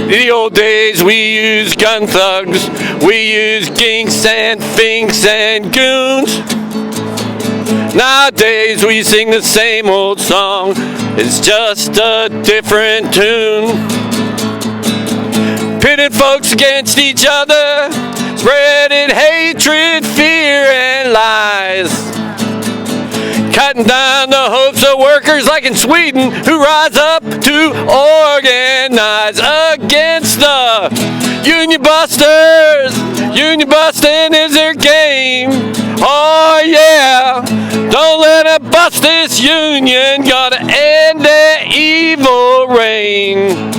The old days we used gun thugs, we used ginks and finks and goons. Nowadays we sing the same old song, it's just a different tune. Pitting folks against each other, spreading hatred, fear and lies. Cutting down the hopes of workers like in Sweden who rise up to organize against the union busters. Union busting is their game. Oh yeah, don't let it bust this union. Gotta end their evil reign.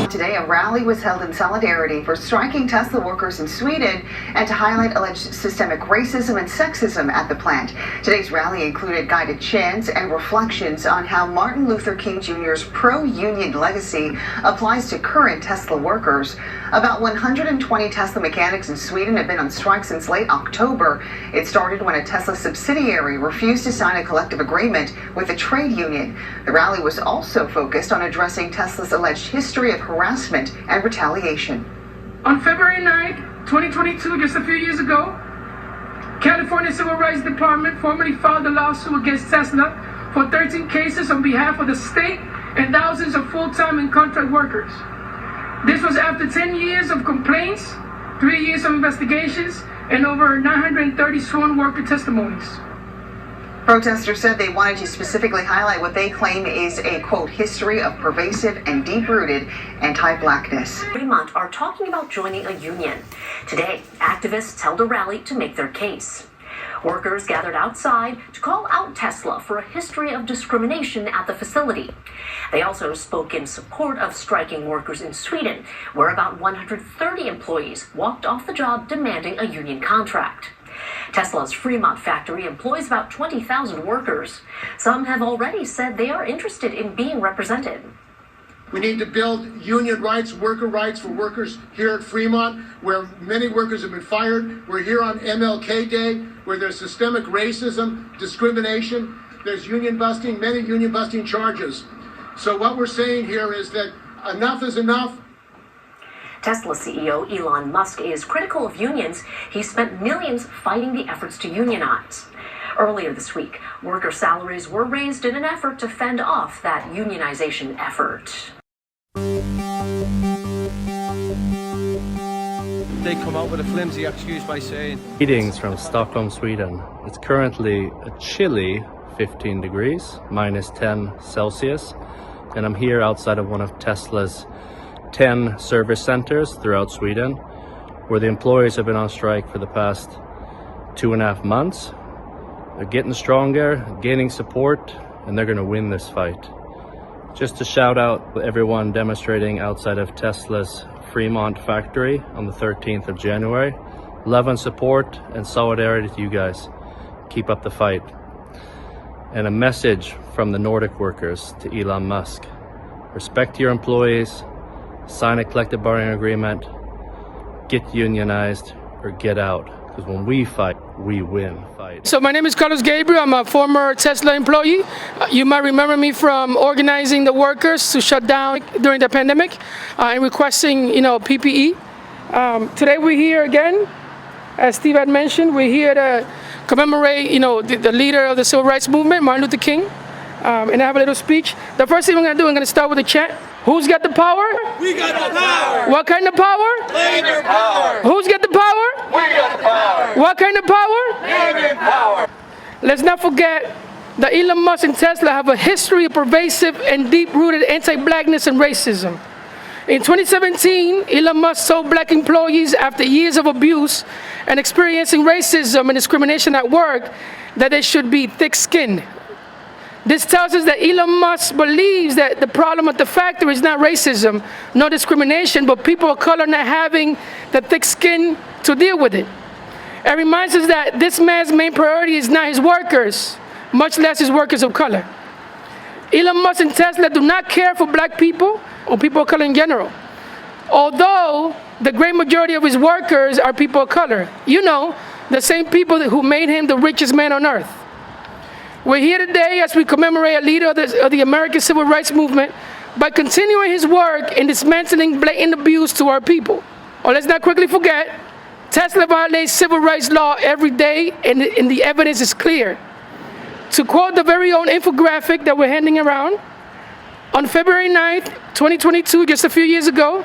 Today, a rally was held in solidarity for striking Tesla workers in Sweden and to highlight alleged systemic racism and sexism at the plant. Today's rally included guided chants and reflections on how Martin Luther King Jr.'s pro-union legacy applies to current Tesla workers. About 120 Tesla mechanics in Sweden have been on strike since late October. It started when a Tesla subsidiary refused to sign a collective agreement with a trade union. The rally was also focused on addressing Tesla's alleged history of harassment and retaliation. On February 9, 2022, just a few years ago, California Civil Rights Department formally filed a lawsuit against Tesla for 13 cases on behalf of the state and thousands of full-time and contract workers. This was after 10 years of complaints, 3 years of investigations, and over 930 sworn worker testimonies. Protesters said they wanted to specifically highlight what they claim is a, quote, history of pervasive and deep-rooted anti-blackness. Fremont are talking about joining a union. Today, activists held a rally to make their case. Workers gathered outside to call out Tesla for a history of discrimination at the facility. They also spoke in support of striking workers in Sweden, where about 130 employees walked off the job demanding a union contract. Tesla's Fremont factory employs about 20,000 workers. Some have already said they are interested in being represented. We need to build union rights, worker rights for workers here at Fremont, where many workers have been fired. We're here on MLK Day, where there's systemic racism, discrimination. There's union busting, many union busting charges. So what we're saying here is that enough is enough. Tesla CEO Elon Musk is critical of unions. He spent millions fighting the efforts to unionize. Earlier this week, worker salaries were raised in an effort to fend off that unionization effort. They come out with a flimsy excuse by saying... Greetings from Stockholm, Sweden. It's currently a chilly 15 degrees, minus 10 Celsius, and I'm here outside of one of Tesla's 10 service centers throughout Sweden, where the employees have been on strike for the past 2.5 months. They're getting stronger, gaining support, and they're going to win this fight. Just to shout out everyone demonstrating outside of Tesla's Fremont factory on the 13th of January. Love and support and solidarity to you guys. Keep up the fight. And a message from the Nordic workers to Elon Musk. Respect your employees, sign a collective bargaining agreement, get unionized, or get out. Because when we fight, we win. So my name is Carlos Gabriel. I'm a former Tesla employee. You might remember me from organizing the workers to shut down during the pandemic and requesting, PPE. Today we're here again. As Steve had mentioned, we're here to commemorate, the leader of the civil rights movement, Martin Luther King. And I have a little speech. The first thing I'm going to do, I'm going to start with a chant. Who's got the power? We got the power. What kind of power? Labor power. Who's got the power? We got the power. What kind of power? Union power. Let's not forget that Elon Musk and Tesla have a history of pervasive and deep-rooted anti-blackness and racism. In 2017, Elon Musk told black employees after years of abuse and experiencing racism and discrimination at work that they should be thick-skinned. This tells us that Elon Musk believes that the problem at the factory is not racism, no discrimination, but people of color not having the thick skin to deal with it. It reminds us that this man's main priority is not his workers, much less his workers of color. Elon Musk and Tesla do not care for black people or people of color in general, although the great majority of his workers are people of color. The same people who made him the richest man on earth. We're here today as we commemorate a leader of the American civil rights movement, by continuing his work in dismantling blatant abuse to our people. Or let's not quickly forget, Tesla violates civil rights law every day, and the evidence is clear. To quote the very own infographic that we're handing around, on February 9th, 2022, just a few years ago,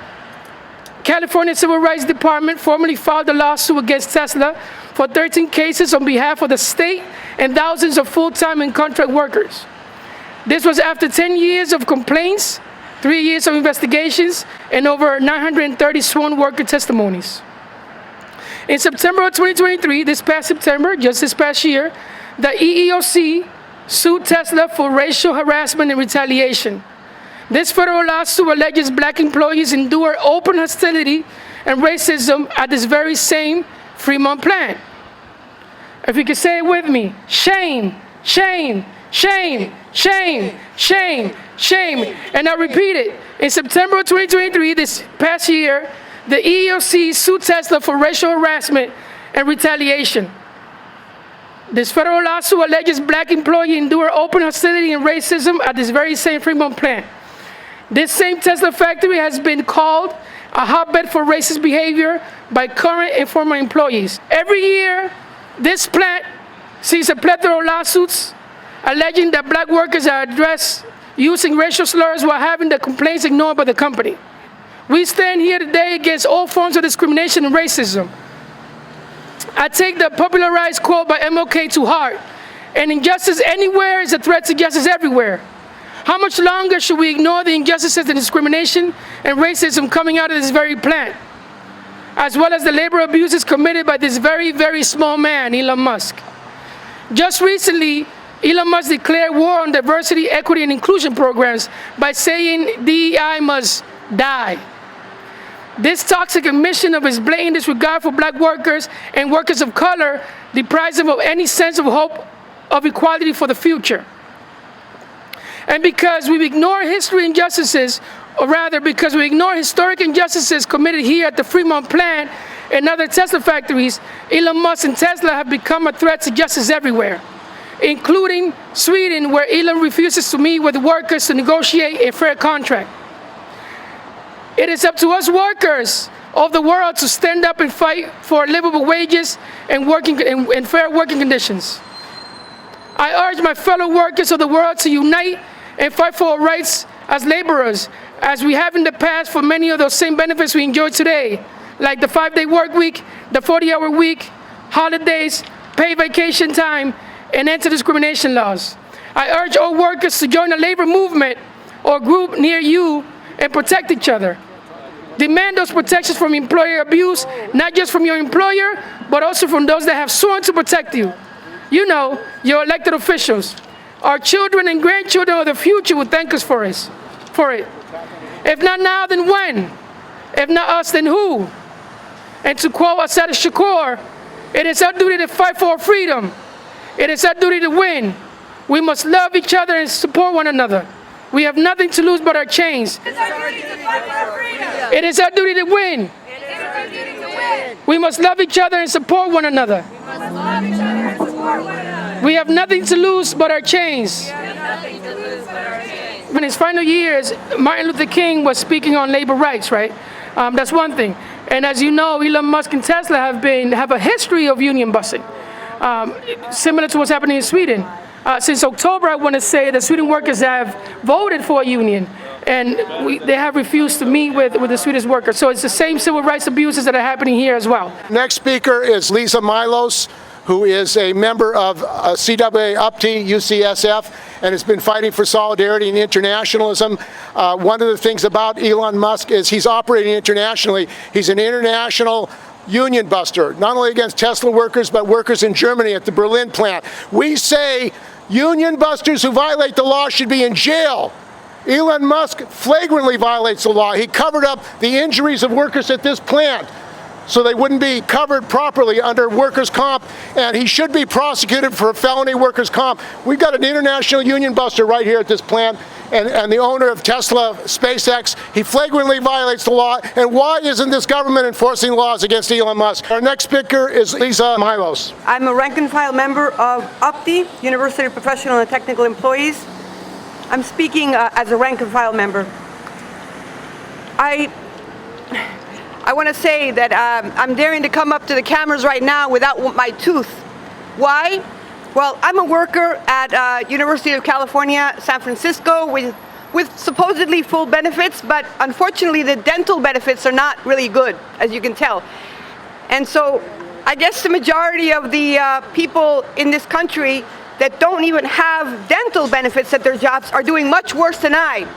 California Civil Rights Department formally filed a lawsuit against Tesla for 13 cases on behalf of the state and thousands of full-time and contract workers. This was after 10 years of complaints, 3 years of investigations, and over 930 sworn worker testimonies. In September of 2023, this past September, just this past year, the EEOC sued Tesla for racial harassment and retaliation. This federal lawsuit alleges black employees endure open hostility and racism at this very same Fremont plant. If you could say it with me, shame, shame, shame, shame, shame, shame. And I repeat it, in September of 2023, this past year, the EEOC sued Tesla for racial harassment and retaliation. This federal lawsuit alleges black employees endure open hostility and racism at this very same Fremont plant. This same Tesla factory has been called a hotbed for racist behavior by current and former employees. Every year, this plant sees a plethora of lawsuits alleging that black workers are addressed using racial slurs while having the complaints ignored by the company. We stand here today against all forms of discrimination and racism. I take the popularized quote by MLK to heart, and injustice anywhere is a threat to justice everywhere. How much longer should we ignore the injustices and discrimination and racism coming out of this very plant, as well as the labor abuses committed by this very, very small man, Elon Musk? Just recently, Elon Musk declared war on diversity, equity, and inclusion programs by saying DEI must die. This toxic admission of his blatant disregard for black workers and workers of color deprives him of any sense of hope of equality for the future. And because we ignore history injustices, or rather because we ignore historic injustices committed here at the Fremont plant and other Tesla factories, Elon Musk and Tesla have become a threat to justice everywhere, including Sweden, where Elon refuses to meet with workers to negotiate a fair contract. It is up to us workers of the world to stand up and fight for livable wages and fair working conditions. I urge my fellow workers of the world to unite and fight for our rights as laborers, as we have in the past for many of those same benefits we enjoy today, like the 5-day work week, the 40-hour week, holidays, paid vacation time, and anti-discrimination laws. I urge all workers to join a labor movement or group near you and protect each other. Demand those protections from employer abuse, not just from your employer, but also from those that have sworn to protect you. You know, your elected officials. Our children and grandchildren of the future will thank us for it. If not now, then when? If not us, then who? And to quote Assad Shakur, it is our duty to fight for our freedom. It is our duty to win. We must love each other and support one another. We have nothing to lose but our chains. It is our duty to fight for our freedom. It is our duty to win. It is our duty to win. We must love each other and support one another. We must love each other and support one another. We have nothing to lose but our chains. In his final years, Martin Luther King was speaking on labor rights, right? That's one thing. And as you know, Elon Musk and Tesla have a history of union busing, similar to what's happening in Sweden. Since October, I want to say that Sweden workers have voted for a union, and they have refused to meet with the Swedish workers. So it's the same civil rights abuses that are happening here as well. Next speaker is Lisa Milos, who is a member of CWA UPTE, UCSF, and has been fighting for solidarity and internationalism. One of the things about Elon Musk is he's operating internationally. He's an international union buster, not only against Tesla workers, but workers in Germany at the Berlin plant. We say union busters who violate the law should be in jail. Elon Musk flagrantly violates the law. He covered up the injuries of workers at this plant so they wouldn't be covered properly under workers' comp, and he should be prosecuted for felony workers' comp. We've got an international union buster right here at this plant, and the owner of Tesla, SpaceX. He flagrantly violates the law, and why isn't this government enforcing laws against Elon Musk? Our next speaker is Lisa Milos. I'm a rank and file member of UPTE, University of Professional and Technical Employees. I'm speaking as a rank and file member. I want to say that I'm daring to come up to the cameras right now without my tooth. Why? Well, I'm a worker at University of California, San Francisco, with supposedly full benefits, but unfortunately the dental benefits are not really good, as you can tell. And so I guess the majority of the people in this country that don't even have dental benefits at their jobs are doing much worse than I.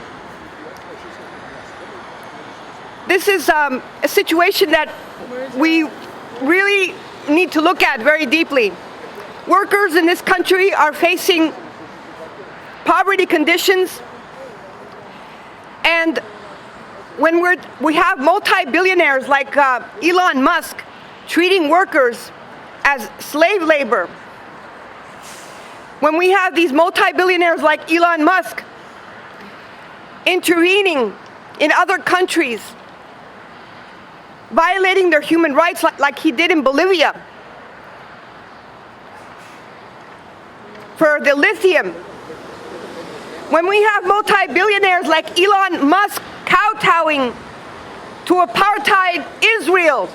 This is a situation that we really need to look at very deeply. Workers in this country are facing poverty conditions, and when we have multi-billionaires like Elon Musk treating workers as slave labor, when we have these multi-billionaires like Elon Musk intervening in other countries, violating their human rights like he did in Bolivia for the lithium, when we have multi-billionaires like Elon Musk kowtowing to apartheid Israel,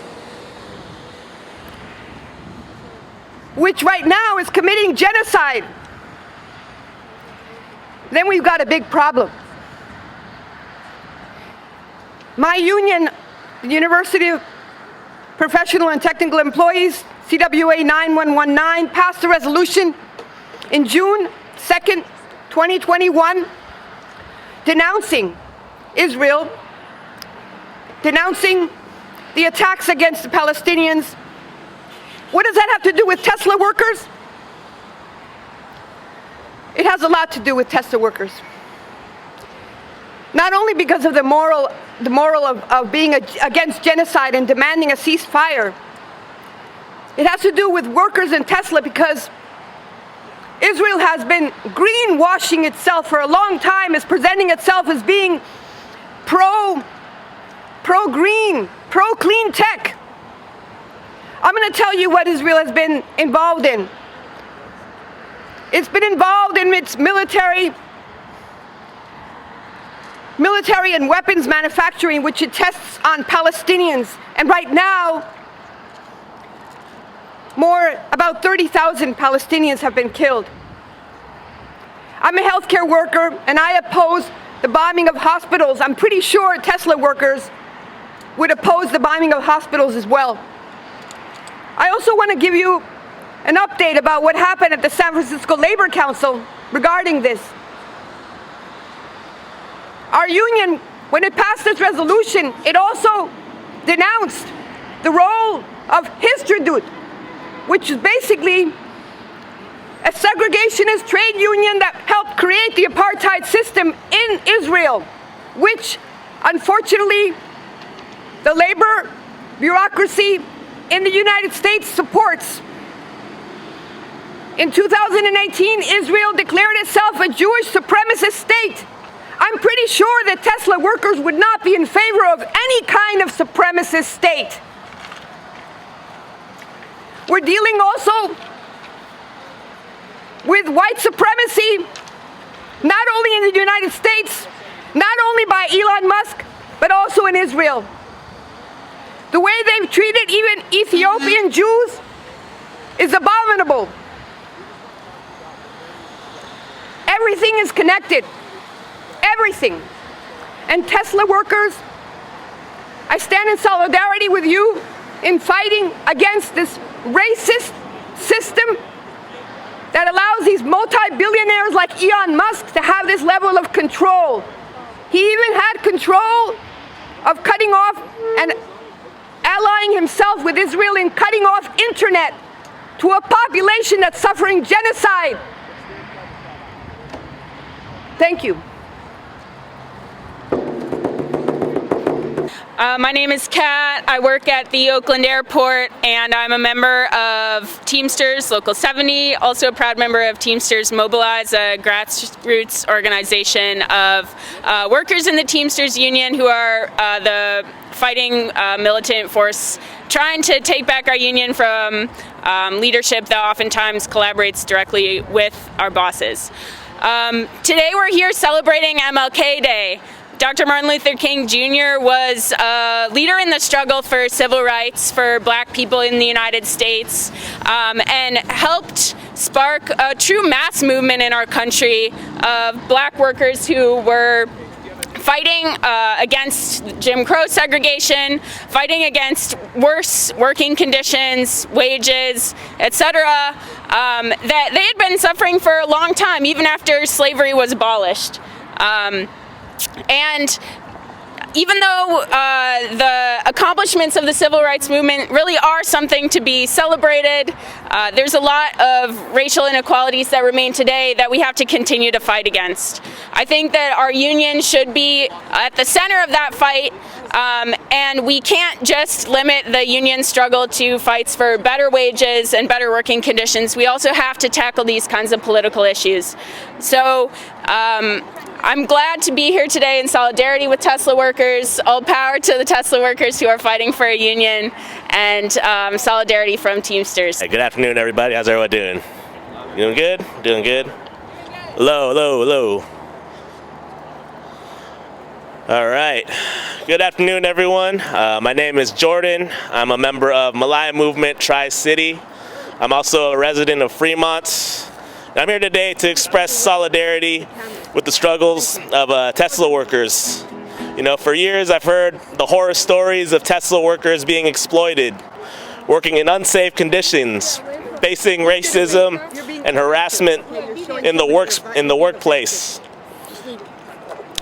which right now is committing genocide, then we've got a big problem. My union, the University of Professional and Technical Employees, CWA 9119, passed a resolution in June 2nd, 2021, denouncing Israel, denouncing the attacks against the Palestinians. What does that have to do with Tesla workers? It has a lot to do with Tesla workers. Not only because of the moral of being against genocide and demanding a ceasefire. It has to do with workers in Tesla because Israel has been greenwashing itself for a long time, is presenting itself as being pro-green, pro-clean tech. I'm going to tell you what Israel has been involved in. It's been involved in its military and weapons manufacturing, which it tests on Palestinians. And right now, about 30,000 Palestinians have been killed. I'm a healthcare worker, and I oppose the bombing of hospitals. I'm pretty sure Tesla workers would oppose the bombing of hospitals as well. I also want to give you an update about what happened at the San Francisco Labor Council regarding this. Our union, when it passed this resolution, it also denounced the role of Histadrut, which is basically a segregationist trade union that helped create the apartheid system in Israel, which unfortunately the labor bureaucracy in the United States supports. In 2018, Israel declared itself a Jewish supremacist state. I'm pretty sure that Tesla workers would not be in favor of any kind of supremacist state. We're dealing also with white supremacy, not only in the United States, not only by Elon Musk, but also in Israel. The way they've treated even Ethiopian Jews is abominable. Everything is connected. Everything. And Tesla workers, I stand in solidarity with you in fighting against this racist system that allows these multi-billionaires like Elon Musk to have this level of control. He even had control of cutting off and allying himself with Israel in cutting off internet to a population that's suffering genocide. Thank you. My name is Kat. I work at the Oakland Airport, and I'm a member of Teamsters Local 70, also a proud member of Teamsters Mobilize, a grassroots organization of workers in the Teamsters Union who are the fighting militant force trying to take back our union from leadership that oftentimes collaborates directly with our bosses. Today we're here celebrating MLK Day. Dr. Martin Luther King Jr. was a leader in the struggle for civil rights for black people in the United States, and helped spark a true mass movement in our country of black workers who were fighting against Jim Crow segregation, fighting against worse working conditions, wages, etc., that they had been suffering for a long time, even after slavery was abolished. And even though the accomplishments of the civil rights movement really are something to be celebrated, there's a lot of racial inequalities that remain today that we have to continue to fight against. I think that our union should be at the center of that fight, and we can't just limit the union struggle to fights for better wages and better working conditions. We also have to tackle these kinds of political issues. So I'm glad to be here today in solidarity with Tesla workers. All power to the Tesla workers who are fighting for a union, and solidarity from Teamsters. Hey, good afternoon, everybody. How's everyone doing? Doing good? Doing good? Low, low, low. All right. Good afternoon, everyone. My name is Jordan. I'm a member of Malaya Movement Tri-City. I'm also a resident of Fremont. I'm here today to express solidarity with the struggles of Tesla workers. You know, for years I've heard the horror stories of Tesla workers being exploited, working in unsafe conditions, facing racism and harassment in the workplace.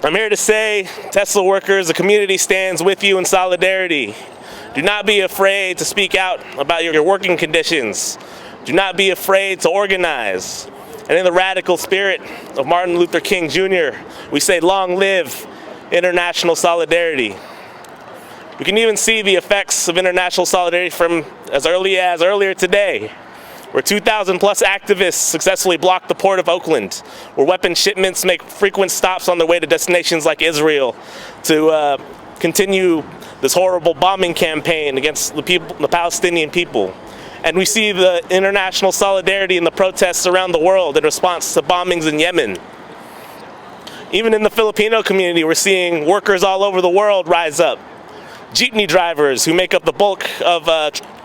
I'm here to say, Tesla workers, the community stands with you in solidarity. Do not be afraid to speak out about your working conditions. Do not be afraid to organize. And in the radical spirit of Martin Luther King Jr., we say, long live international solidarity. We can even see the effects of international solidarity from as early as earlier today, where 2,000 plus activists successfully blocked the port of Oakland, where weapon shipments make frequent stops on their way to destinations like Israel to continue this horrible bombing campaign against the Palestinian people. And we see the international solidarity in the protests around the world in response to bombings in Yemen. Even in the Filipino community, we're seeing workers all over the world rise up. Jeepney drivers who make up the bulk of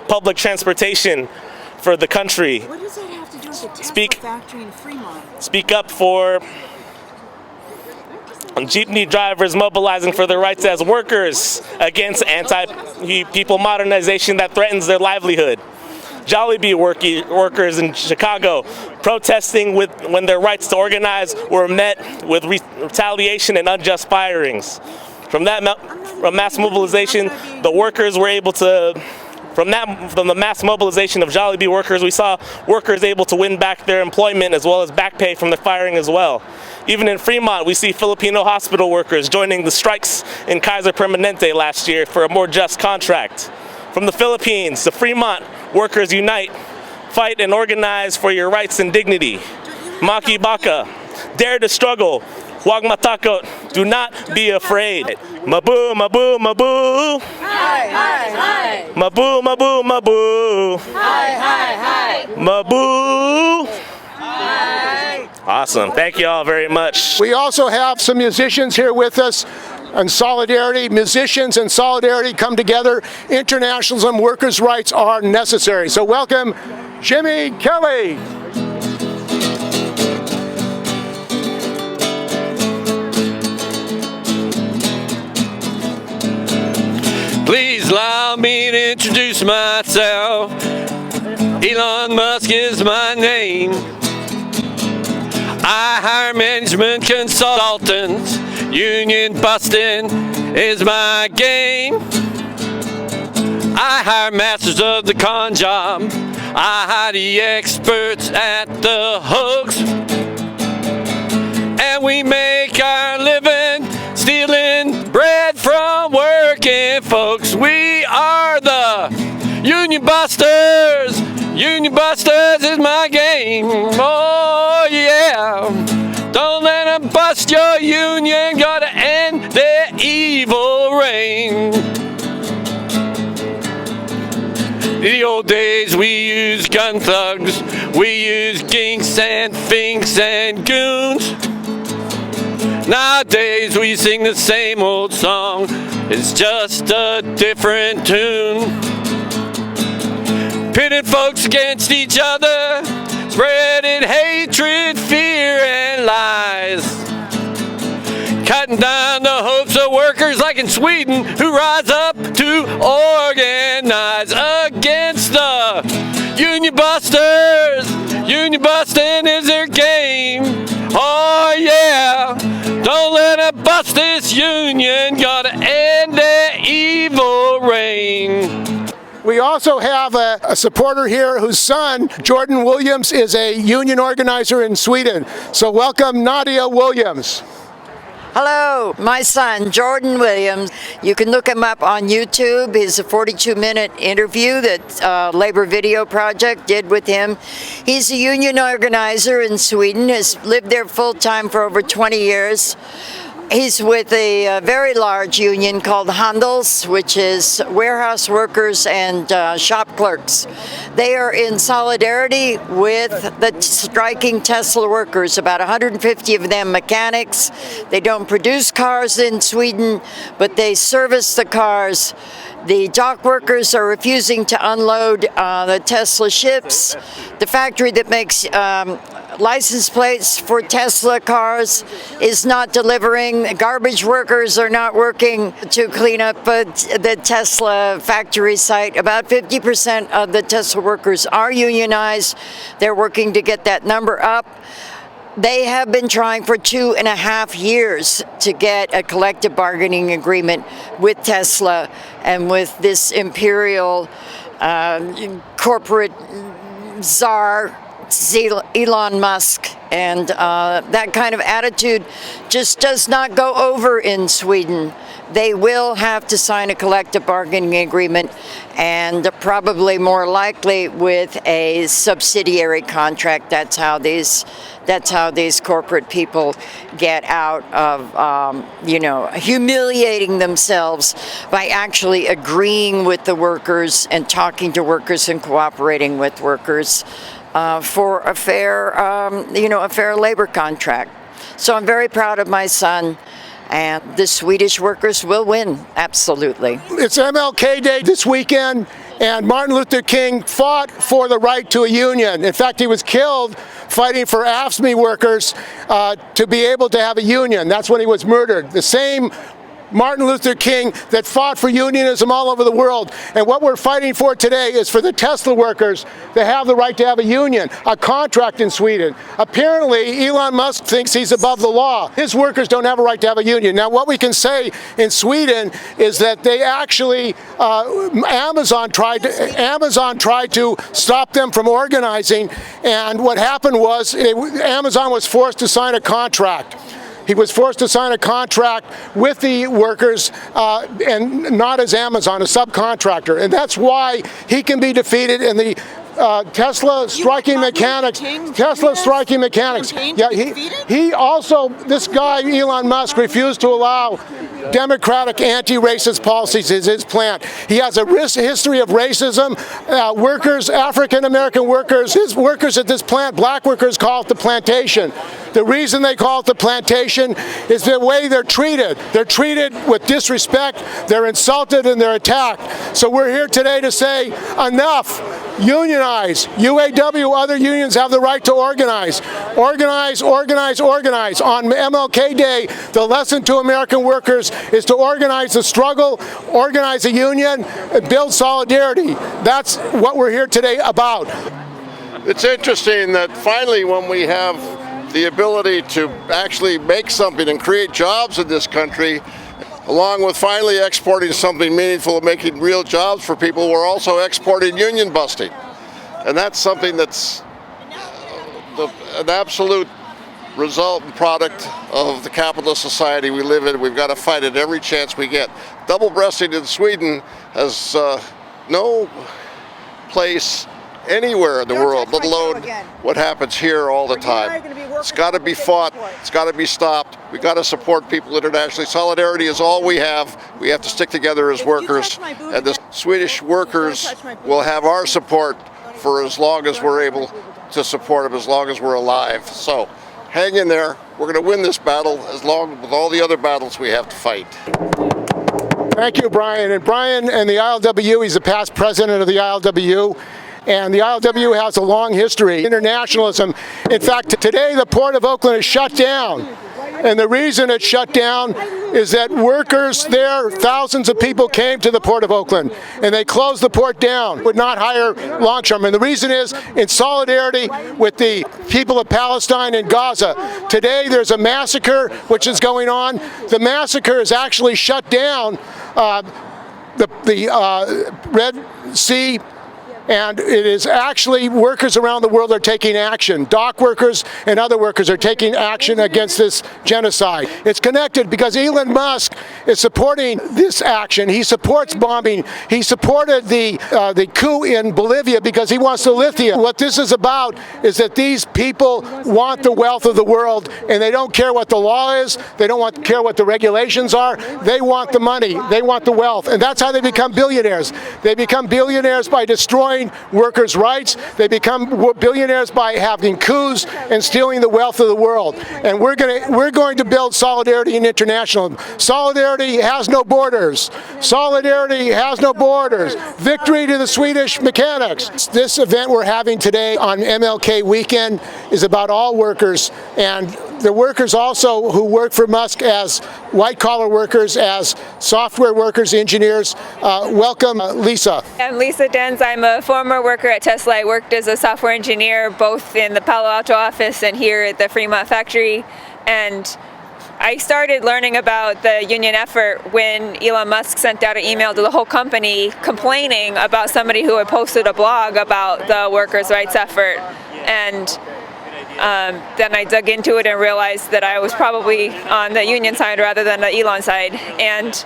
public transportation for the country. What does that have to do with the Tesla factory in Fremont? Speak up for Jeepney drivers mobilizing for their rights as workers against anti-people modernization that threatens their livelihood. Jollibee workers in Chicago protesting when their rights to organize were met with retaliation and unjust firings. From mass mobilization, the workers were able to, from the mass mobilization of Jollibee workers, we saw workers able to win back their employment as well as back pay from the firing as well. Even in Fremont, we see Filipino hospital workers joining the strikes in Kaiser Permanente last year for a more just contract. From the Philippines, the Fremont workers unite, fight and organize for your rights and dignity. Maki baka, dare to struggle. Huwag matakot, do not be afraid. Mabu, mabu, mabu. Hi, hi, hi. Mabu, mabu, mabu. Hi, hi, hi. Mabu. Hi. Awesome, thank you all very much. We also have some musicians here with us. And solidarity, musicians and solidarity come together. Internationalism, workers' rights are necessary. So welcome, Jimmy Kelly. Please allow me to introduce myself. Elon Musk is my name. I hire management consultants. Union busting is my game. I hire masters of the con job. I hire the experts at the hooks. And we make our living stealing bread from working folks. We are the Union Busters. Union Busters is my game. Oh yeah. Don't let them bust your union, gotta end their evil reign. In the old days we used gun thugs, we used ginks and finks and goons. Nowadays we sing the same old song, it's just a different tune. Pitting folks against each other, spreading hatred, fear, and lies. Cutting down the hopes of workers like in Sweden who rise up to organize against the union busters. Union busting is their game. Oh yeah, don't let them bust this union, gotta end their evil reign. We also have a supporter here whose son, Jordan Williams, is a union organizer in Sweden. So welcome, Nadia Williams. Hello, my son, Jordan Williams. You can look him up on YouTube. He's a 42-minute interview that Labor Video Project did with him. He's a union organizer in Sweden, has lived there full-time for over 20 years. He's with a very large union called Handels, which is warehouse workers and shop clerks. They are in solidarity with the striking Tesla workers, about 150 of them mechanics. They don't produce cars in Sweden, but they service the cars. The dock workers are refusing to unload the Tesla ships. The factory that makes license plates for Tesla cars is not delivering. Garbage workers are not working to clean up the Tesla factory site. About 50% of the Tesla workers are unionized. They're working to get that number up. They have been trying for 2.5 years to get a collective bargaining agreement with Tesla and with this imperial corporate czar, Elon Musk, and that kind of attitude just does not go over in Sweden. They will have to sign a collective bargaining agreement, and probably more likely with a subsidiary contract. That's how these corporate people get out of humiliating themselves by actually agreeing with the workers and talking to workers and cooperating with workers for a fair labor contract. So I'm very proud of my son. And the Swedish workers will win, absolutely. It's MLK Day this weekend, and Martin Luther King fought for the right to a union. In fact, he was killed fighting for AFSCME workers to be able to have a union. That's when he was murdered. The same Martin Luther King that fought for unionism all over the world. And what we're fighting for today is for the Tesla workers to have the right to have a union, a contract in Sweden. Apparently, Elon Musk thinks he's above the law. His workers don't have a right to have a union. Now, what we can say in Sweden is that they actually, Amazon tried to stop them from organizing, and what happened was Amazon was forced to sign a contract. He was forced to sign a contract with the workers and not as Amazon, a subcontractor. And that's why he can be defeated in the Tesla striking mechanics. Yeah, he also, this guy, Elon Musk, refused to allow democratic anti-racist policies in his plant. He has a history of racism. Workers, African-American workers, his workers at this plant, black workers, call it the plantation. The reason they call it the plantation is the way they're treated. They're treated with disrespect, they're insulted, and they're attacked. So we're here today to say, enough. Unionize. UAW, other unions have the right to organize. Organize, organize, organize. On MLK Day, the lesson to American workers is to organize the struggle, organize a union, and build solidarity. That's what we're here today about. It's interesting that finally, when we have the ability to actually make something and create jobs in this country, along with finally exporting something meaningful and making real jobs for people, we're also exporting union busting. And that's something that's an absolute result and product of the capitalist society we live in. We've got to fight it every chance we get. Double-breasting in Sweden has no place anywhere in the world, let alone what happens here all the time. It's got to be fought. It's got to be stopped. We've got to support people internationally. Solidarity is all we have. We have to stick together as workers, and the Swedish workers will have our support for as long as we're able to support them, as long as we're alive. So hang in there. we're going to win this battle as long with all the other battles we have to fight. Thank you, Brian. And Brian and the ILWU, he's the past president of the ILWU. And the ILWU has a long history, internationalism. In fact, today the Port of Oakland is shut down. And the reason it's shut down is that workers there, thousands of people came to the Port of Oakland and they closed the port down, would not hire longshoremen. The reason is in solidarity with the people of Palestine and Gaza. Today there's a massacre which is going on. The massacre is actually shut down the Red Sea. And it is actually workers around the world are taking action. Dock workers and other workers are taking action against this genocide. It's connected because Elon Musk is supporting this action. He supports bombing. He supported the coup in Bolivia because he wants the lithium. What this is about is that these people want the wealth of the world and they don't care what the law is. They don't care what the regulations are. They want the money. They want the wealth. And that's how they become billionaires. They become billionaires by destroying workers' rights. They become billionaires by having coups and stealing the wealth of the world. And we're going to build solidarity and internationalism. Solidarity has no borders. Solidarity has no borders. Victory to the Swedish mechanics. This event we're having today on MLK weekend is about all workers, and the workers also who work for Musk as white-collar workers, as software workers, engineers. Welcome, Lisa. I'm Lisa Denz. I'm a former worker at Tesla. I worked as a software engineer both in the Palo Alto office and here at the Fremont factory. And I started learning about the union effort when Elon Musk sent out an email to the whole company complaining about somebody who had posted a blog about the workers' rights effort. And then I dug into it and realized that I was probably on the union side rather than the Elon side. And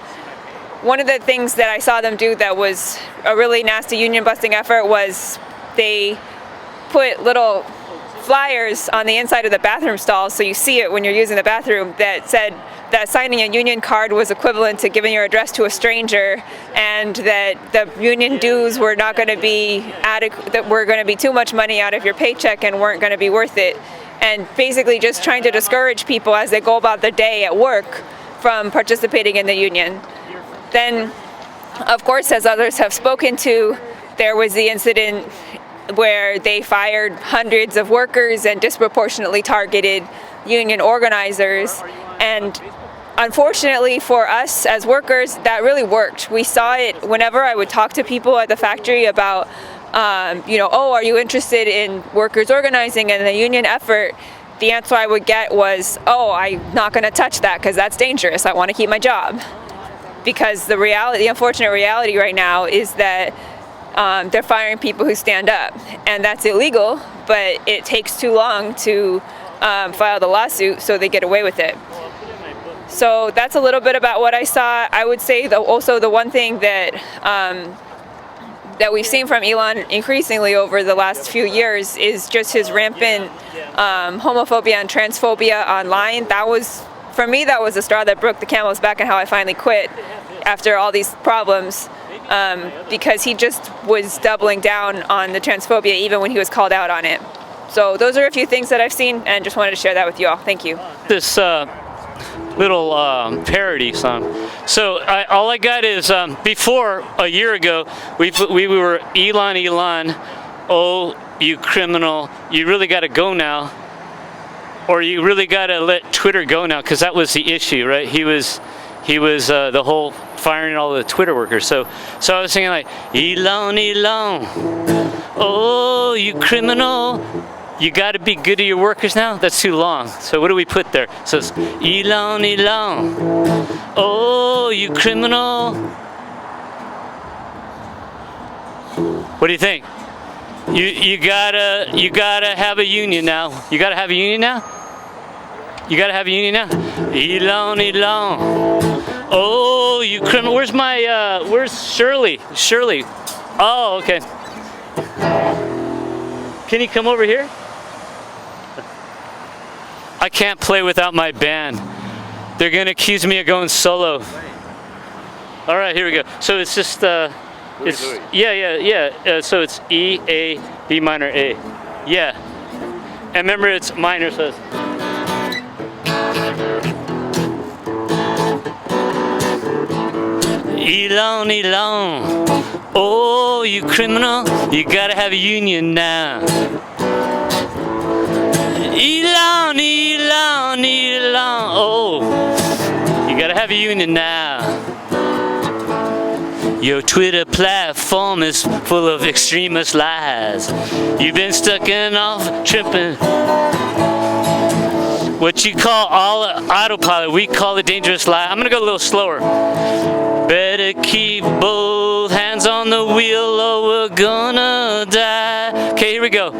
one of the things that I saw them do that was a really nasty union busting effort was they put little flyers on the inside of the bathroom stalls, so you see it when you're using the bathroom, that said that signing a union card was equivalent to giving your address to a stranger, and that the union dues were not going to be adequate, that were going to be too much money out of your paycheck and weren't going to be worth it. And basically just trying to discourage people as they go about their day at work from participating in the union. Then, of course, as others have spoken to, there was the incident where they fired hundreds of workers and disproportionately targeted union organizers. And unfortunately for us as workers, that really worked. We saw it whenever I would talk to people at the factory about, oh, are you interested in workers organizing and the union effort? The answer I would get was, oh, I'm not going to touch that because that's dangerous. I want to keep my job. Because the unfortunate reality right now is that they're firing people who stand up, and that's illegal, but it takes too long to file the lawsuit, so they get away with it. So that's a little bit about what I saw. I would say also the one thing that that we've seen from Elon increasingly over the last few years is just his rampant homophobia and transphobia online. For me, that was the straw that broke the camel's back and how I finally quit after all these problems, because he just was doubling down on the transphobia even when he was called out on it. So those are a few things that I've seen and just wanted to share that with you all. Thank you. This little parody song. So all I got is before a year ago, we were Elon, oh, you criminal, you really got to go now. Or you really got to let Twitter go now, because that was the issue, right? He was the whole firing all the Twitter workers. So I was singing like, Elon, oh, you criminal, you got to be good to your workers now? That's too long. So what do we put there? So it's Elon, oh, you criminal. What do you think? You gotta have a union now. You gotta have a union now? You gotta have a union now? Elon. Oh, you criminal. Where's Shirley? Shirley. Oh, okay. Can you come over here? I can't play without my band. They're gonna accuse me of going solo. All right, here we go. So it's just, so it's E, A, B minor, A. Yeah. And remember, it's minor, so it's... Elon, Elon. Oh, you criminal, you gotta have a union now. Elon, Elon, Elon. Oh, you gotta have a union now. Your Twitter platform is full of extremist lies. You've been stuck in off tripping. What you call all autopilot, we call it dangerous lie. I'm gonna go a little slower. Better keep both hands on the wheel or we're gonna die. Okay, here we go.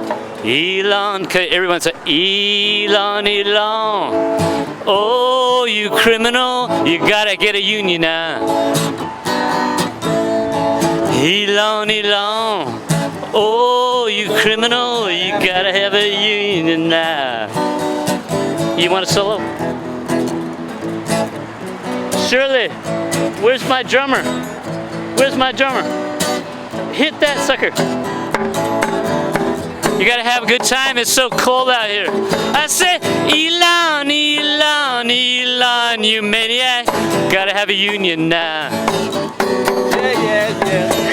Elon, okay, everyone say Elon, Elon. Oh, you criminal, you gotta get a union now. Elon, Elon. Oh, you criminal, you gotta have a union now. You want a solo? Shirley, where's my drummer? Where's my drummer? Hit that sucker. You gotta have a good time, it's so cold out here. I say, Elon, Elon, Elon, you maniac, gotta have a union now.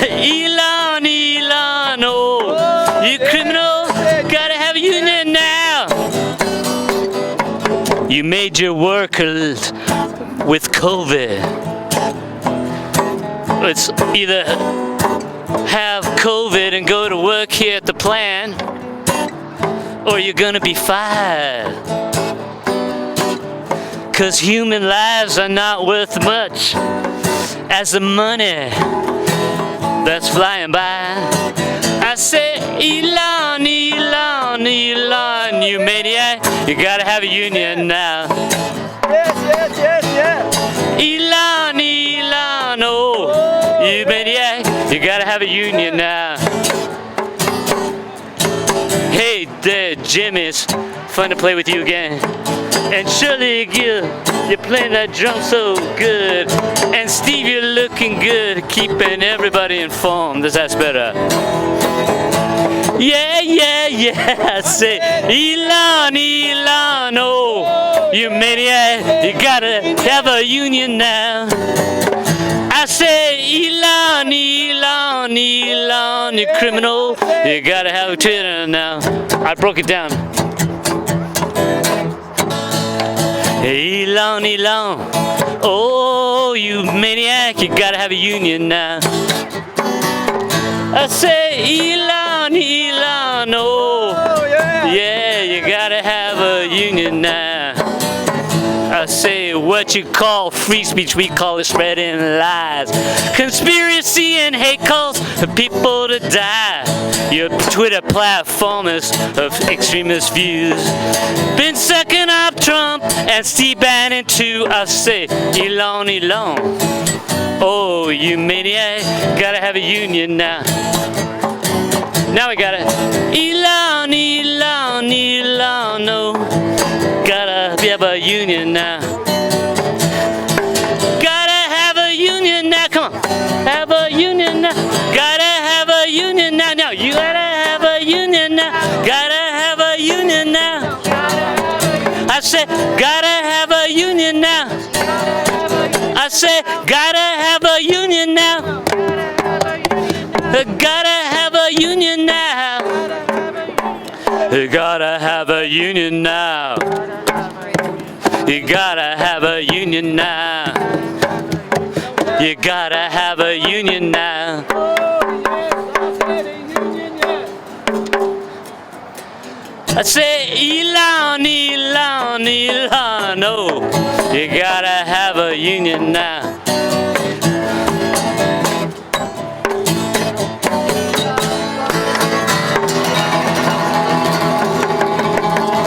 Elon, Elon, oh, you criminal, gotta have a union now. You made your workers with COVID. It's either have COVID and go to work here at the plant, or you're gonna be fired. 'Cause human lives are not worth much as the money that's flying by. I say, Elon, Elon, Elon, you maniac, you gotta have a union now. Elon, Elon, oh, you maniac, you gotta have a union now. Hey there, Jimmy, it's fun to play with you again. And Shirley, you're playing that drum so good. And Steve, you're looking good, keeping everybody informed. That's better. Yeah, yeah, yeah. I say, Elon, Elon, oh, you maniac, you gotta have a union now. I say, Elon, Elon, Elon, you criminal, you gotta have a Twitter now. I broke it down. Elon, Elon, oh, you maniac, you gotta have a union now. I say, Elon, Elon, oh, yeah, you gotta have a union now. I say, what you call free speech, we call it spreading lies. Conspiracy and hate calls for people to die. Your Twitter platform is of extremist views. Been sucking up Trump and Steve Bannon too. I say, Elon, Elon. Oh, you maniac, gotta have a union now. Now we got it. Elon, Elon, Elon, no. Gotta have a union now. Gotta have a union now, come on. Have a union now. Gotta have a union now. Now, you gotta have a union now. Gotta have a union now. I said, gotta have a union now. I said, gotta have a union now. Gotta have a union now. You gotta have a union now. You gotta have a union now. You gotta have a union now. I say, Elon, Elon, Elon, oh, you gotta have a union now.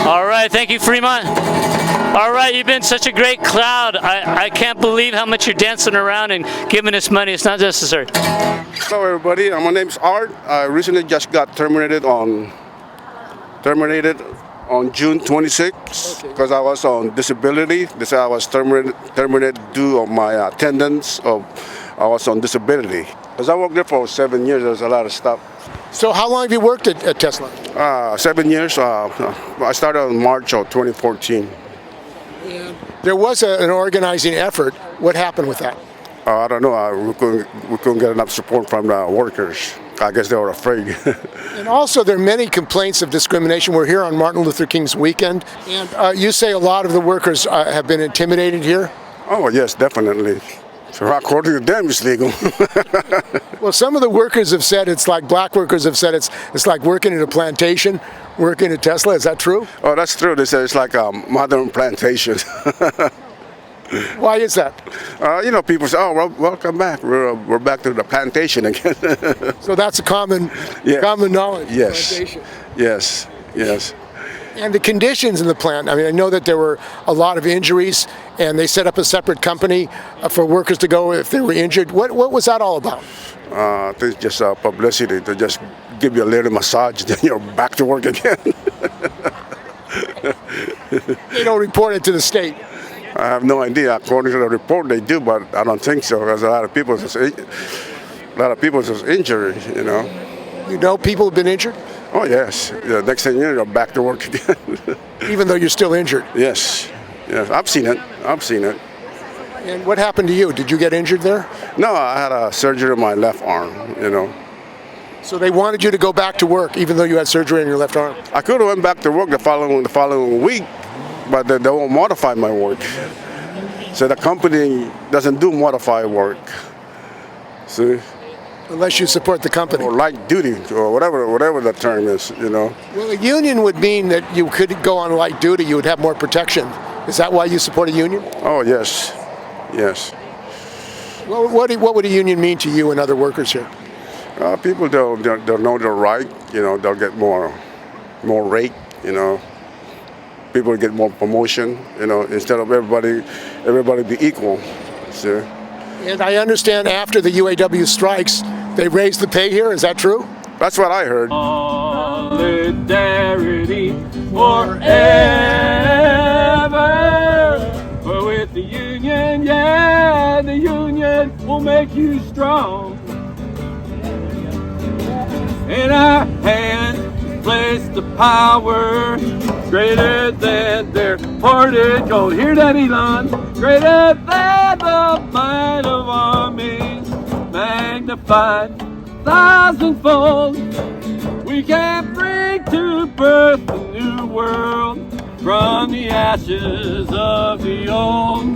All right, thank you, Fremont. All right, you've been such a great crowd. I can't believe how much you're dancing around and giving us money. It's not necessary. Hello, everybody. My name's Art. I recently just got terminated on June 26th because I was on disability. They said I was terminated due to my attendance. I was on disability. Because I worked there for 7 years, there's a lot of stuff. So how long have you worked at Tesla? 7 years. I started in March of 2014. And there was an organizing effort. What happened with that? I don't know. We couldn't get enough support from the workers. I guess they were afraid. And also, there are many complaints of discrimination. We're here on Martin Luther King's weekend, and you say a lot of the workers have been intimidated here? Oh, yes, definitely. So according to them, it's legal. Well, some of the workers have said it's like black workers have said it's like working in a plantation, working at Tesla. Is that true? Oh, that's true. They say it's like a modern plantation. Why is that? You know, people say, "Oh, well, welcome back. We're back to the plantation again." So that's a common knowledge. Yes. Plantation. Yes. Yes. And the conditions in the plant. I mean, I know that there were a lot of injuries, and they set up a separate company for workers to go if they were injured. What was that all about? It's just publicity to just give you a little massage, then you're back to work again. They don't report it to the state. I have no idea. According to the report, they do, but I don't think so. Because a lot of people just injured. You know. You know, people have been injured. Oh yes. The next thing you know, you're back to work again. Even though you're still injured. Yes. Yes. I've seen it. And what happened to you? Did you get injured there? No, I had a surgery on my left arm. You know. So they wanted you to go back to work, even though you had surgery on your left arm. I could have went back to work the following week, but they won't modify my work. So the company doesn't do modified work. See? Unless you support the company. Or light duty, or whatever the term is, you know. Well, a union would mean that you could go on light duty, you would have more protection. Is that why you support a union? Oh, yes. Yes. Well, what would a union mean to you and other workers here? People, they'll know their right, you know, they'll get more rate, you know. People get more promotion, you know, instead of everybody be equal. See? And I understand after the UAW strikes, they raised the pay here. Is that true? That's what I heard. Solidarity forever. But with the union, yeah, the union will make you strong. In our hands, place the power greater than their parted gold. Hear that, Elon? Greater than the might of armies, magnified thousandfold. We can bring to birth a new world from the ashes of the old.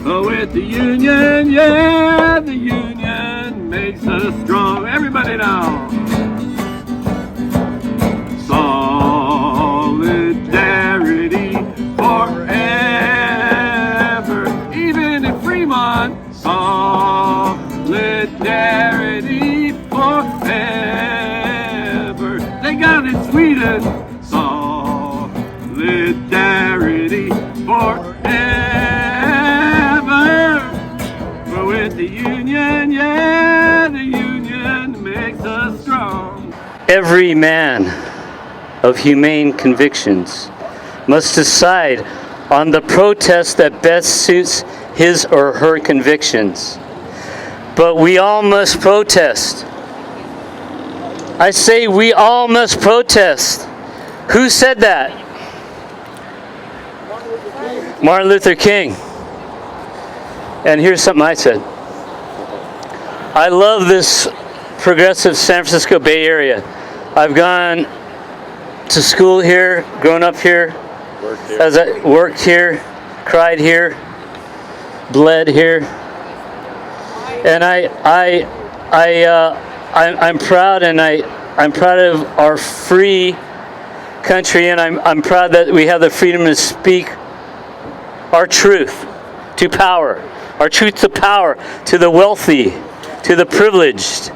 But with the union, yeah, the union makes us strong. Everybody now. Solidarity forever, even in Fremont. Solidarity forever. They got it in Sweden. Solidarity forever. But with the union, yeah, the union makes us strong. Every man of humane convictions must decide on the protest that best suits his or her convictions. But we all must protest. I say we all must protest. Who said that? Martin Luther King. And here's something I said. I love this progressive San Francisco Bay Area. I've gone to school here, grown up here, as I worked here, cried here, bled here, and I'm proud, and I'm proud of our free country, and I'm proud that we have the freedom to speak our truth to power, our truth to power, to the wealthy, to the privileged.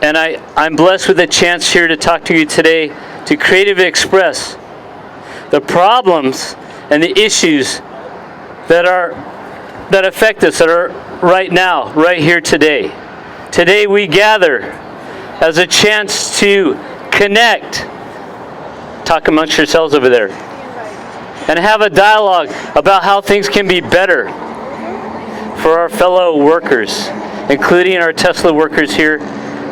And I'm blessed with a chance here to talk to you today to creatively express the problems and the issues that affect us, that are right now, right here today. Today we gather as a chance to connect, talk amongst yourselves over there, and have a dialogue about how things can be better for our fellow workers, including our Tesla workers here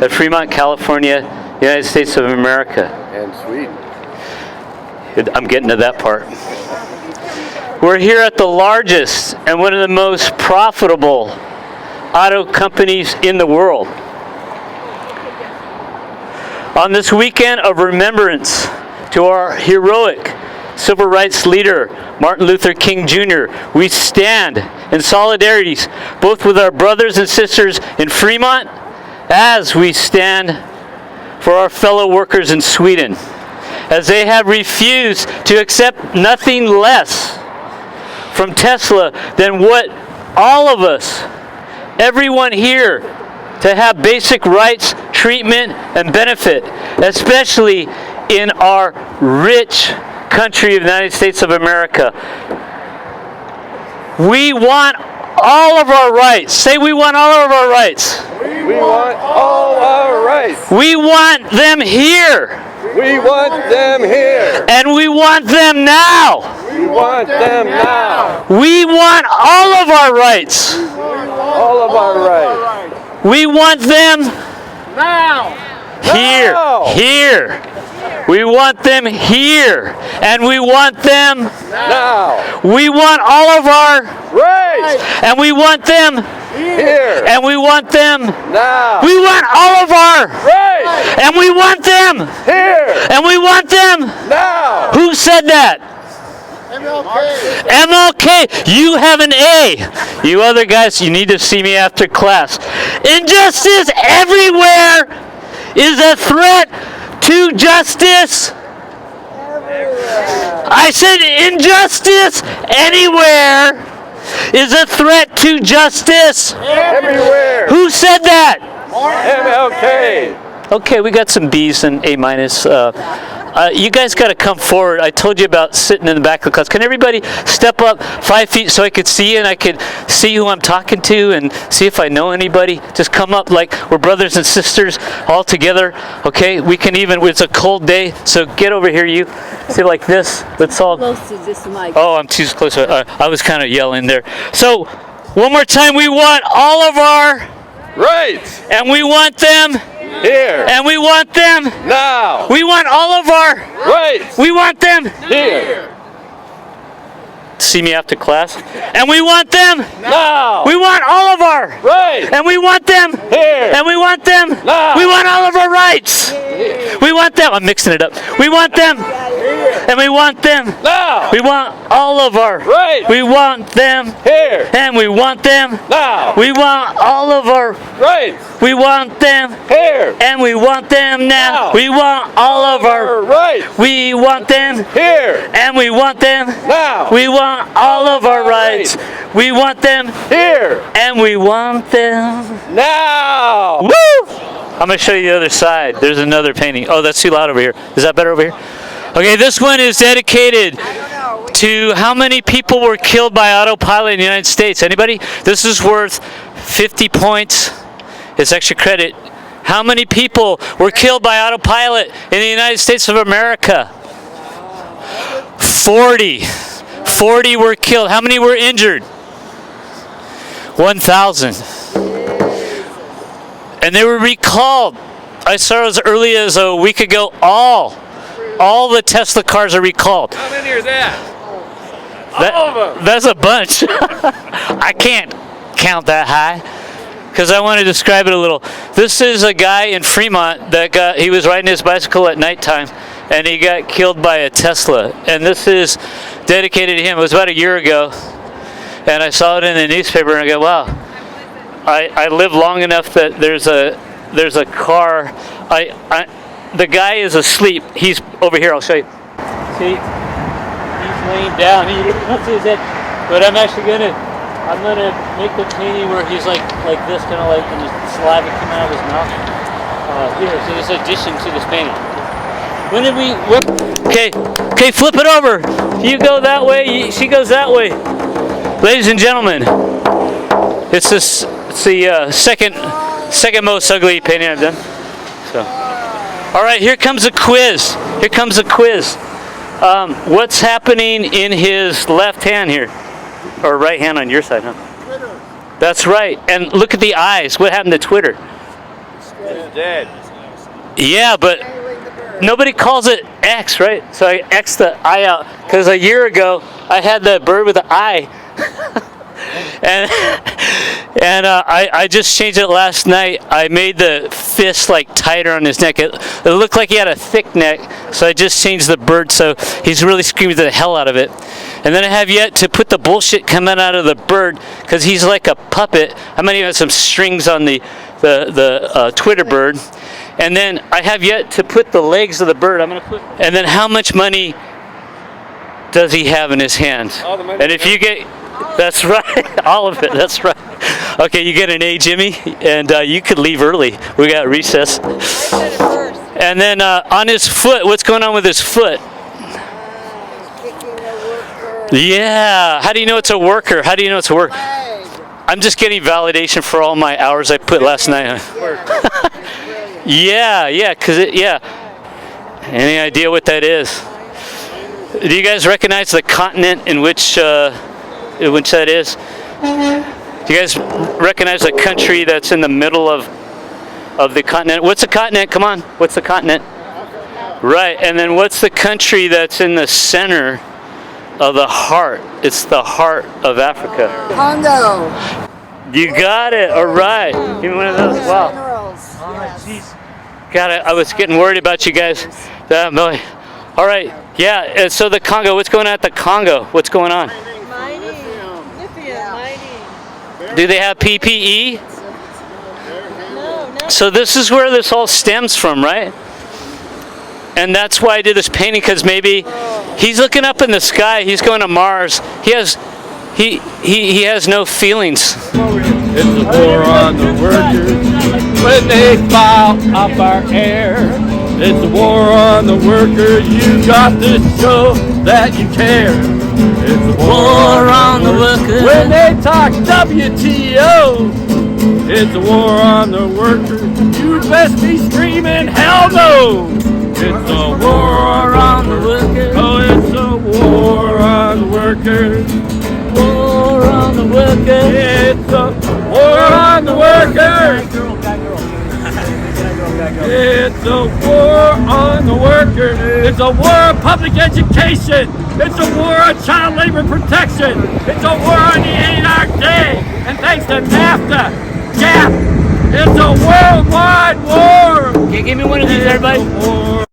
at Fremont, California, United States of America. And Sweden. I'm getting to that part. We're here at the largest and one of the most profitable auto companies in the world. On this weekend of remembrance to our heroic civil rights leader, Martin Luther King Jr., we stand in solidarity both with our brothers and sisters in Fremont as we stand for our fellow workers in Sweden, as they have refused to accept nothing less from Tesla than what all of us, everyone here, to have basic rights, treatment, and benefit, especially in our rich country of the United States of America. We want all of our rights. Say, we want all of our rights. We want all our rights. We want them here. We want them here. And we want them now. We want them now. We want all of our rights. All of our rights. We want them Now! here. Now. Here. We want them here. And we want them now. We want all of our rights. And we want them here. And we want them now. We want all of our rights. And we want them here. And we want them now. Who said that? MLK. MLK, you have an A. You other guys, you need to see me after class. Injustice everywhere is a threat to justice. I said injustice anywhere is a threat to justice. Everywhere. Who said that? MLK. Okay, we got some B's and A minus. You guys got to come forward. I told you about sitting in the back of the class. Can everybody step up 5 feet so I could see you and I could see who I'm talking to and see if I know anybody? Just come up like we're brothers and sisters all together. Okay, we can even, it's a cold day, so get over here, you. See, like this. Let's all. Close to this mic. Oh, I'm too close. I was kind of yelling there. So, one more time, we want all of our rights. And we want them here. And we want them now. We want all of our rights. We want them here. See me after class. And we want them now. We want all of our rights. And we want them here. And we want them now. We want all of our rights. Here. We want them. I'm mixing it up. We want them here. And we want them now. We want all of our rights. We want them here. And we want them now. We want all of our rights. We want them here. And we want them now. We want all of our rights. We want them here. And we want them now. We want all of our rights. We want them here. And we want them now. Woo! I'm going to show you the other side. There's another painting. Oh, that's too loud over here. Is that better over here? Okay, this one is dedicated to how many people were killed by autopilot in the United States. Anybody? This is worth 50 points. It's extra credit. How many people were killed by autopilot in the United States of America? 40. 40 were killed. How many were injured? 1,000. And they were recalled. I saw as early as a week ago. All the Tesla cars are recalled. How many are that? All of them. That's a bunch. I can't count that high because I want to describe it a little. This is a guy in Fremont that he was riding his bicycle at nighttime and he got killed by a Tesla. And this is dedicated to him. It was about a year ago. And I saw it in the newspaper and I go, wow, I live long enough that there's a car. The guy is asleep. He's over here. I'll show you. See, he's laying down. He don't see his head. But I'm gonna make the painting where he's like this, kind of like, and the saliva coming out of his mouth. Here, so this addition to this painting. When did we? Okay, flip it over. You go that way. She goes that way. Ladies and gentlemen, it's the second most ugly painting I've done. So. All right, here comes a quiz. What's happening in his left hand here? Or right hand on your side, huh? Twitter. That's right. And look at the eyes. What happened to Twitter? It's dead. Yeah, but nobody calls it X, right? So I X'd the eye out. Because a year ago, I had the bird with the eye. And I just changed it last night. I made the fist like tighter on his neck. It looked like he had a thick neck, so I just changed the bird so he's really screaming the hell out of it. And then I have yet to put the bullshit coming out of the bird because he's like a puppet. I might even have some strings on the Twitter bird. And then I have yet to put the legs of the bird. And then how much money does he have in his hand? All the money. And if you get, that's right, all of it, that's right. Okay, you get an A, Jimmy, and you could leave early. We got recess. And then on his foot, what's going on with his foot? Yeah, how do you know it's a worker? How do you know it's a worker? I'm just getting validation for all my hours I put last night. Yeah, because Any idea what that is? Do you guys recognize the continent in which that is? Do you guys recognize the country that's in the middle of the continent? What's the continent? Come on, what's the continent? Right, and then what's the country that's in the center of the heart? It's the heart of Africa. Congo. You got it. All right. Give me one of those. Wow. God, I was getting worried about you guys. All right. Yeah. And so the Congo. What's going on at the Congo? What's going on? Mining. Lithium. Mining. Do they have PPE? No. So this is where this all stems from, right? And that's why I did this painting, because maybe he's looking up in the sky. He's going to Mars. He has no feelings. It's a war on the workers when they foul up our air. It's a war on the workers. You got to show that you care. It's a war on the workers when they talk WTO. It's a war on the workers. You best be screaming hell no. It's a war on the workers. Oh, it's a war on the workers. War on the workers. It's a war on the workers. It's a war on the workers. It's a war on public education. It's a war on child labor protection. It's a war on the 8-hour day. And thanks to NAFTA, GAP, it's a worldwide war. Okay, give me one of these, everybody.